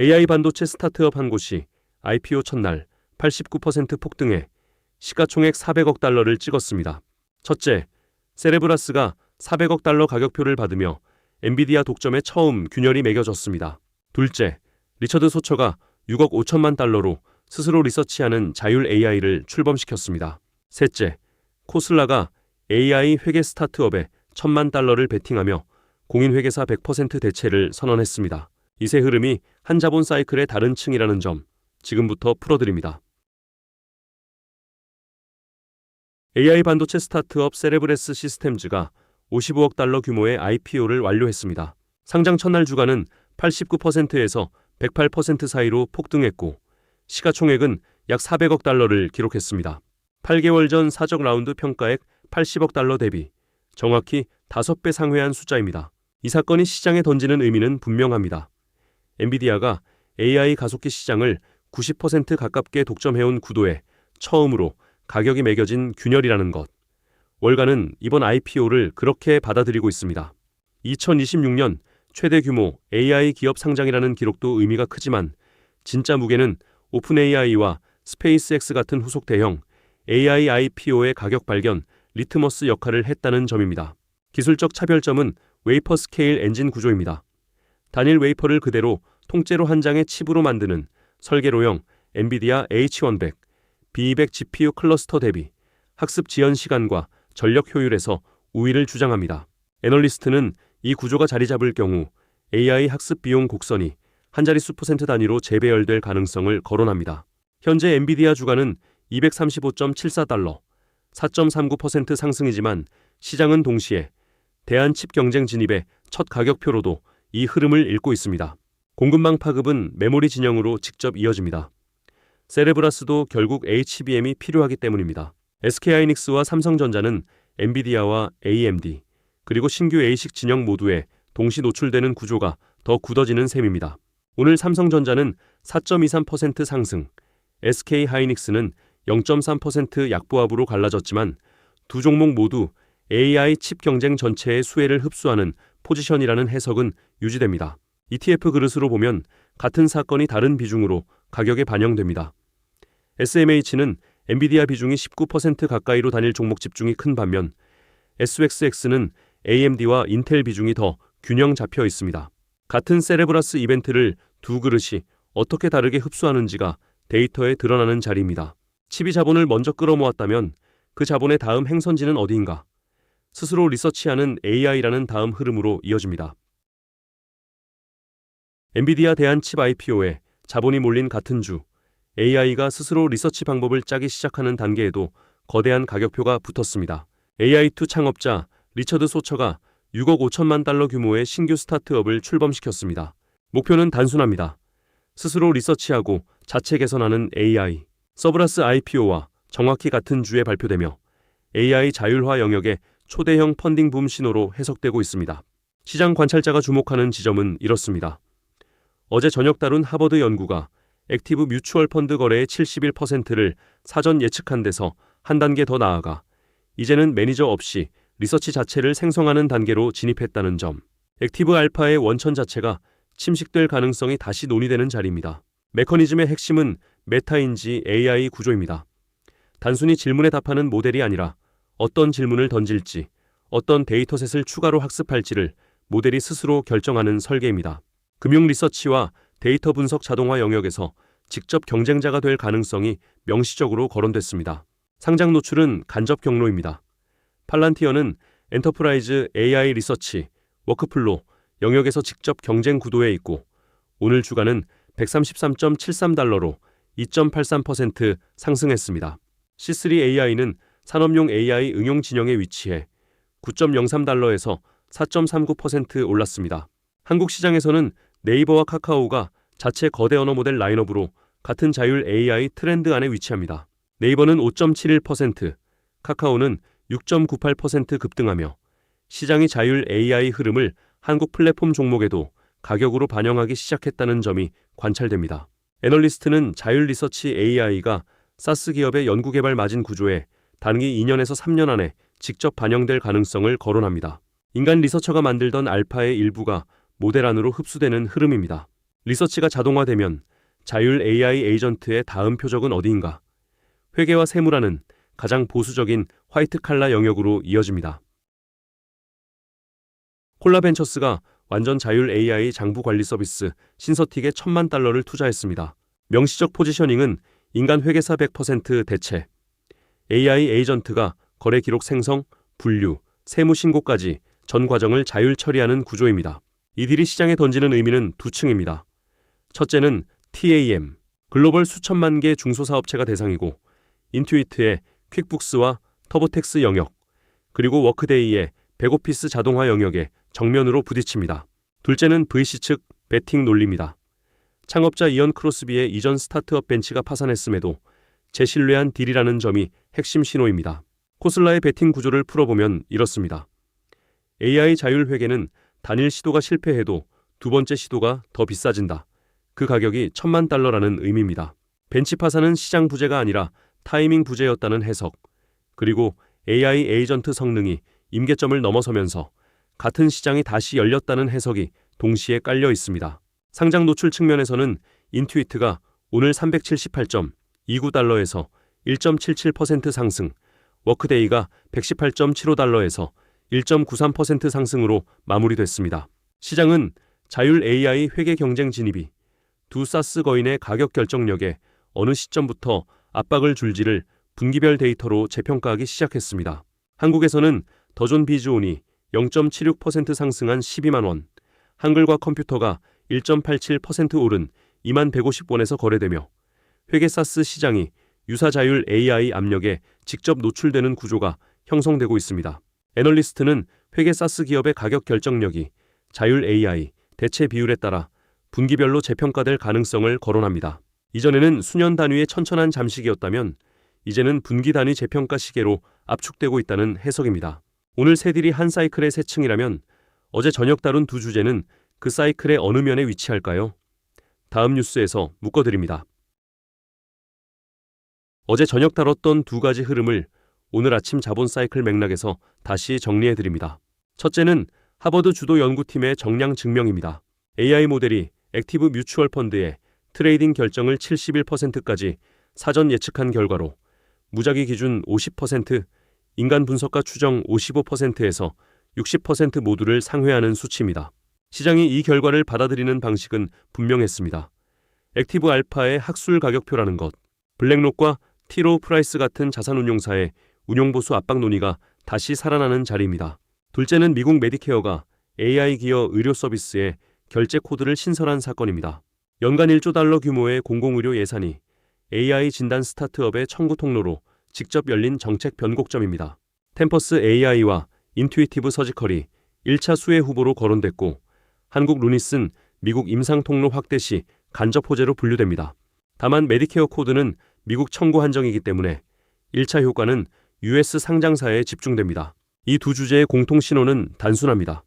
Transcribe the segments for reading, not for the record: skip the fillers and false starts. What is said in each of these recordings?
AI 반도체 스타트업 한 곳이 IPO 첫날 89% 폭등해 시가총액 400억 달러를 찍었습니다. 첫째, 세레브라스가 400억 달러 가격표를 받으며 엔비디아 독점에 처음 균열이 매겨졌습니다. 둘째, 리처드 소처가 6억 5천만 달러로 스스로 리서치하는 자율 AI를 출범시켰습니다. 셋째, 코슬라가 AI 회계 스타트업에 1,000만 달러를 베팅하며 공인회계사 100% 대체를 선언했습니다. 이 세 흐름이 한 자본 사이클의 다른 층이라는 점 지금부터 풀어드립니다. AI 반도체 스타트업 세레브레스 시스템즈가 55억 달러 규모의 IPO를 완료했습니다. 상장 첫날 주가는 89%에서 108% 사이로 폭등했고 시가총액은 약 400억 달러를 기록했습니다. 8개월 전 사적 라운드 평가액 80억 달러 대비 정확히 5배 상회한 숫자입니다. 이 사건이 시장에 던지는 의미는 분명합니다. 엔비디아가 AI 가속기 시장을 90% 가깝게 독점해온 구도에 처음으로 가격이 매겨진 균열이라는 것. 월가는 이번 IPO를 그렇게 받아들이고 있습니다. 2026년 최대 규모 AI 기업 상장이라는 기록도 의미가 크지만 진짜 무게는 오픈AI와 스페이스X 같은 후속 대형 AI IPO의 가격 발견, 리트머스 역할을 했다는 점입니다. 기술적 차별점은 웨이퍼 스케일 엔진 구조입니다. 단일 웨이퍼를 그대로 통째로 한 장의 칩으로 만드는 설계로형 엔비디아 H100, B200 GPU 클러스터 대비 학습 지연 시간과 전력 효율에서 우위를 주장합니다. 애널리스트는 이 구조가 자리 잡을 경우 AI 학습 비용 곡선이 한 자릿수 % 단위로 재배열될 가능성을 거론합니다. 현재 엔비디아 주가는 235.74달러, 4.39% 상승이지만 시장은 동시에 대한칩 경쟁 진입의 첫 가격표로도 이 흐름을 읽고 있습니다. 공급망 파급은 메모리 진영으로 직접 이어집니다. 세레브라스도 결국 HBM이 필요하기 때문입니다. SK하이닉스와 삼성전자는 엔비디아와 AMD 그리고 신규 ASIC 진영 모두에 동시 노출되는 구조가 더 굳어지는 셈입니다. 오늘 삼성전자는 4.23% 상승, SK하이닉스는 0.3% 약보합으로 갈라졌지만 두 종목 모두 AI 칩 경쟁 전체의 수혜를 흡수하는 포지션이라는 해석은 유지됩니다. ETF 그릇으로 보면 같은 사건이 다른 비중으로 가격에 반영됩니다. SMH는 엔비디아 비중이 19% 가까이로 다닐 종목 집중이 큰 반면 SXX는 AMD와 인텔 비중이 더 균형 잡혀 있습니다. 같은 세레브라스 이벤트를 두 그릇이 어떻게 다르게 흡수하는지가 데이터에 드러나는 자리입니다. 칩이 자본을 먼저 끌어모았다면 그 자본의 다음 행선지는 어디인가? 스스로 리서치하는 AI라는 다음 흐름으로 이어집니다. 엔비디아 대한칩 IPO에 자본이 몰린 같은 주, AI가 스스로 리서치 방법을 짜기 시작하는 단계에도 거대한 가격표가 붙었습니다. AI2 창업자 리처드 소처가 6억 5천만 달러 규모의 신규 스타트업을 출범시켰습니다. 목표는 단순합니다. 스스로 리서치하고 자체 개선하는 AI. 서브라스 IPO와 정확히 같은 주에 발표되며 AI 자율화 영역의 초대형 펀딩 붐 신호로 해석되고 있습니다. 시장 관찰자가 주목하는 지점은 이렇습니다. 어제 저녁 다룬 하버드 연구가 액티브 뮤추얼 펀드 거래의 71%를 사전 예측한 데서 한 단계 더 나아가 이제는 매니저 없이 리서치 자체를 생성하는 단계로 진입했다는 점. 액티브 알파의 원천 자체가 침식될 가능성이 다시 논의되는 자리입니다. 메커니즘의 핵심은 메타인지 AI 구조입니다. 단순히 질문에 답하는 모델이 아니라 어떤 질문을 던질지, 어떤 데이터셋을 추가로 학습할지를 모델이 스스로 결정하는 설계입니다. 금융 리서치와 데이터 분석 자동화 영역에서 직접 경쟁자가 될 가능성이 명시적으로 거론됐습니다. 상장 노출은 간접 경로입니다. 팔란티어는 엔터프라이즈 AI 리서치, 워크플로 영역에서 직접 경쟁 구도에 있고 오늘 주가는 133.73달러로 2.83% 상승했습니다. C3AI는 산업용 AI 응용 진영에 위치해 9.03달러에서 4.39% 올랐습니다. 한국 시장에서는 네이버와 카카오가 자체 거대 언어 모델 라인업으로 같은 자율 AI 트렌드 안에 위치합니다. 네이버는 5.71%, 카카오는 6.98% 급등하며 시장이 자율 AI 흐름을 한국 플랫폼 종목에도 가격으로 반영하기 시작했다는 점이 관찰됩니다. 애널리스트는 자율 리서치 AI가 사스 기업의 연구개발 마진 구조에 단기 2년에서 3년 안에 직접 반영될 가능성을 거론합니다. 인간 리서처가 만들던 알파의 일부가 모델 안으로 흡수되는 흐름입니다. 리서치가 자동화되면 자율 AI 에이전트의 다음 표적은 어디인가? 회계와 세무라는 가장 보수적인 화이트 칼라 영역으로 이어집니다. 콜라벤처스가 완전 자율 AI 장부 관리 서비스 신서틱에 $10,000,000를 투자했습니다. 명시적 포지셔닝은 인간 회계사 100% 대체, AI 에이전트가 거래 기록 생성, 분류, 세무 신고까지 전 과정을 자율 처리하는 구조입니다. 이 딜이 시장에 던지는 의미는 두 층입니다. 첫째는 TAM, 글로벌 수천만 개 중소사업체가 대상이고 인투이트의 퀵북스와 터보텍스 영역, 그리고 워크데이의 백오피스 자동화 영역에 정면으로 부딪힙니다. 둘째는 VC 측 베팅 논리입니다. 창업자 이언 크로스비의 이전 스타트업 벤치가 파산했음에도 재신뢰한 딜이라는 점이 핵심 신호입니다. 코슬라의 베팅 구조를 풀어보면 이렇습니다. AI 자율 회계는 단일 시도가 실패해도 두 번째 시도가 더 비싸진다. 그 가격이 $10,000,000라는 의미입니다. 벤치 파산은 시장 부재가 아니라 타이밍 부재였다는 해석, 그리고 AI 에이전트 성능이 임계점을 넘어서면서 같은 시장이 다시 열렸다는 해석이 동시에 깔려 있습니다. 상장 노출 측면에서는 인투이트가 오늘 $378.29에서 1.77% 상승, 워크데이가 $118.75에서 1.93% 상승으로 마무리됐습니다. 시장은 자율 AI 회계 경쟁 진입이 두 사스 거인의 가격 결정력에 어느 시점부터 압박을 줄지를 분기별 데이터로 재평가하기 시작했습니다. 한국에서는 더존 비즈온이 0.76% 상승한 12만 원, 한글과 컴퓨터가 1.87% 오른 2150원에서 거래되며 회계 사스 시장이 유사 자율 AI 압력에 직접 노출되는 구조가 형성되고 있습니다. 애널리스트는 회계 사스 기업의 가격 결정력이 자율 AI 대체 비율에 따라 분기별로 재평가될 가능성을 거론합니다. 이전에는 수년 단위의 천천한 잠식이었다면 이제는 분기 단위 재평가 시계로 압축되고 있다는 해석입니다. 오늘 세 딜이 한 사이클의 세 층이라면 어제 저녁 다룬 두 주제는 그 사이클의 어느 면에 위치할까요? 다음 뉴스에서 묶어드립니다. 어제 저녁 다뤘던 두 가지 흐름을 오늘 아침 자본 사이클 맥락에서 다시 정리해드립니다. 첫째는 하버드 주도 연구팀의 정량 증명입니다. AI 모델이 액티브 뮤추얼 펀드의 트레이딩 결정을 71%까지 사전 예측한 결과로 무작위 기준 50%, 인간 분석가 추정 55%에서 60% 모두를 상회하는 수치입니다. 시장이 이 결과를 받아들이는 방식은 분명했습니다. 액티브 알파의 학술 가격표라는 것, 블랙록과 티로 프라이스 같은 자산운용사의 운용보수 압박 논의가 다시 살아나는 자리입니다. 둘째는 미국 메디케어가 AI 기여 의료 서비스에 결제 코드를 신설한 사건입니다. 연간 $1조 규모의 공공의료 예산이 AI 진단 스타트업의 청구 통로로 직접 열린 정책 변곡점입니다. 템퍼스 AI와 인투이티브 서지컬이 1차 수혜 후보로 거론됐고 한국 루닛은 미국 임상 통로 확대 시 간접 호재로 분류됩니다. 다만 메디케어 코드는 미국 청구 한정이기 때문에 1차 효과는 US 상장사에 집중됩니다. 이 두 주제의 공통 신호는 단순합니다.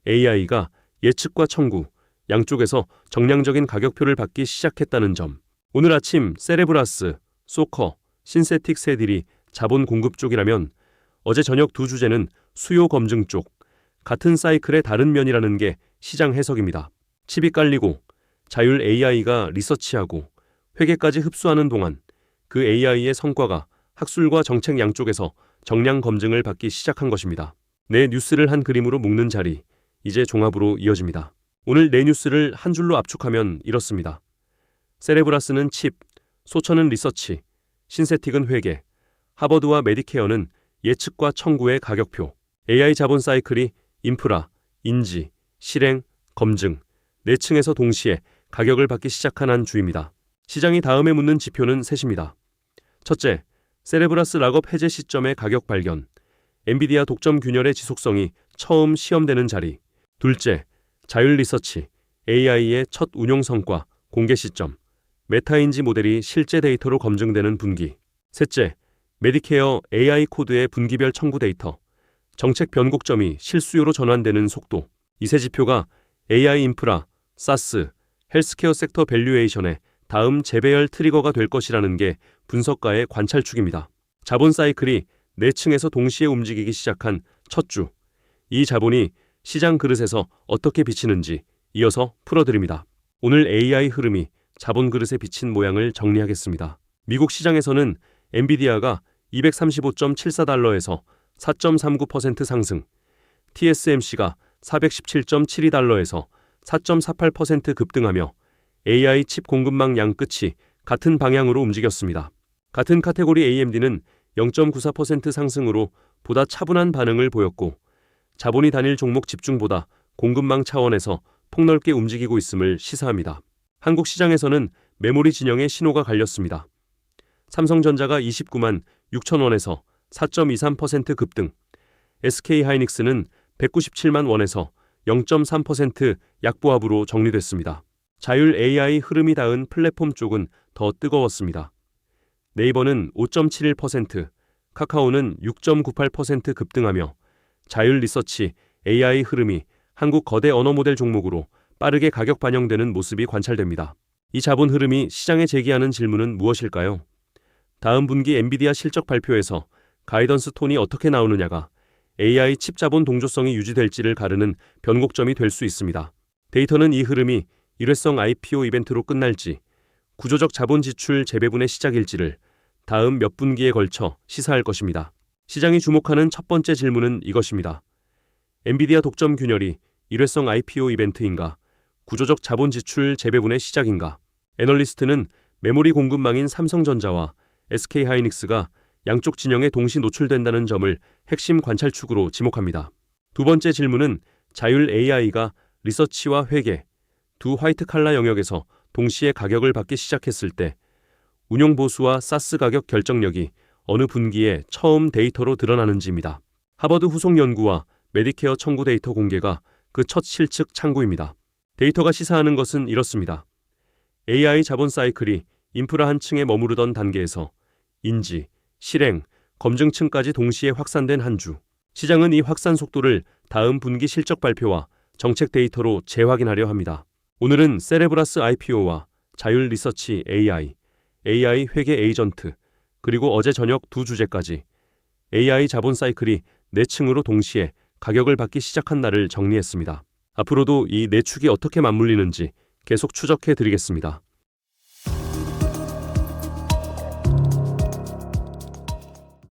AI가 예측과 청구, 양쪽에서 정량적인 가격표를 받기 시작했다는 점. 오늘 아침 세레브라스, 소커, 신세틱 세 딜이 자본 공급 쪽이라면 어제 저녁 두 주제는 수요 검증 쪽, 같은 사이클의 다른 면이라는 게 시장 해석입니다. 칩이 깔리고 자율 AI가 리서치하고 회계까지 흡수하는 동안 그 AI의 성과가 학술과 정책 양쪽에서 정량 검증을 받기 시작한 것입니다. 내 뉴스를 한 그림으로 묶는 자리, 이제 종합으로 이어집니다. 오늘 내 뉴스를 한 줄로 압축하면 이렇습니다. 세레브라스는 칩, 소천은 리서치, 신세틱은 회계, 하버드와 메디케어는 예측과 청구의 가격표, AI 자본 사이클이 인프라, 인지, 실행, 검증, 네 층에서 동시에 가격을 받기 시작한 한 주입니다. 시장이 다음에 묻는 지표는 셋입니다. 첫째, 세레브라스 락업 해제 시점의 가격 발견, 엔비디아 독점 균열의 지속성이 처음 시험되는 자리. 둘째, 자율 리서치, AI의 첫 운용 성과, 공개 시점, 메타인지 모델이 실제 데이터로 검증되는 분기. 셋째, 메디케어 AI 코드의 분기별 청구 데이터, 정책 변곡점이 실수요로 전환되는 속도. 이 세 지표가 AI 인프라, 사스, 헬스케어 섹터 밸류에이션의 다음 재배열 트리거가 될 것이라는 게 분석가의 관찰축입니다. 자본 사이클이 네 층에서 동시에 움직이기 시작한 첫 주. 이 자본이 시장 그릇에서 어떻게 비치는지 이어서 풀어드립니다. 오늘 AI 흐름이 자본 그릇에 비친 모양을 정리하겠습니다. 미국 시장에서는 엔비디아가 235.74달러에서 4.39% 상승, TSMC가 417.72달러에서 4.48% 급등하며 AI 칩 공급망 양 끝이 같은 방향으로 움직였습니다. 같은 카테고리 AMD는 0.94% 상승으로 보다 차분한 반응을 보였고 자본이 단일 종목 집중보다 공급망 차원에서 폭넓게 움직이고 있음을 시사합니다. 한국 시장에서는 메모리 진영의 신호가 갈렸습니다. 삼성전자가 29만 6천 원에서 4.23% 급등, SK하이닉스는 197만 원에서 0.3% 약보합으로 정리됐습니다. 자율 AI 흐름이 닿은 플랫폼 쪽은 더 뜨거웠습니다. 네이버는 5.71%, 카카오는 6.98% 급등하며 자율 리서치 AI 흐름이 한국 거대 언어 모델 종목으로 빠르게 가격 반영되는 모습이 관찰됩니다. 이 자본 흐름이 시장에 제기하는 질문은 무엇일까요? 다음 분기 엔비디아 실적 발표에서 가이던스 톤이 어떻게 나오느냐가 AI 칩 자본 동조성이 유지될지를 가르는 변곡점이 될 수 있습니다. 데이터는 이 흐름이 일회성 IPO 이벤트로 끝날지 구조적 자본 지출 재배분의 시작일지를 다음 몇 분기에 걸쳐 시사할 것입니다. 시장이 주목하는 첫 번째 질문은 이것입니다. 엔비디아 독점 균열이 일회성 IPO 이벤트인가? 구조적 자본 지출 재배분의 시작인가? 애널리스트는 메모리 공급망인 삼성전자와 SK하이닉스가 양쪽 진영에 동시 노출된다는 점을 핵심 관찰축으로 지목합니다. 두 번째 질문은 자율 AI가 리서치와 회계, 두 화이트 칼라 영역에서 동시에 가격을 받기 시작했을 때 운용 보수와 사스 가격 결정력이 어느 분기에 처음 데이터로 드러나는지입니다. 하버드 후속 연구와 메디케어 청구 데이터 공개가 그 첫 실측 창구입니다. 데이터가 시사하는 것은 이렇습니다. AI 자본 사이클이 인프라 한 층에 머무르던 단계에서 인지, 실행, 검증층까지 동시에 확산된 한 주. 시장은 이 확산 속도를 다음 분기 실적 발표와 정책 데이터로 재확인하려 합니다. 오늘은 세레브라스 IPO와 자율 리서치 AI 회계 에이전트, 그리고 어제 저녁 두 주제까지 AI 자본 사이클이 4층으로 동시에 가격을 받기 시작한 날을 정리했습니다. 앞으로도 이 4축이 어떻게 맞물리는지 계속 추적해 드리겠습니다.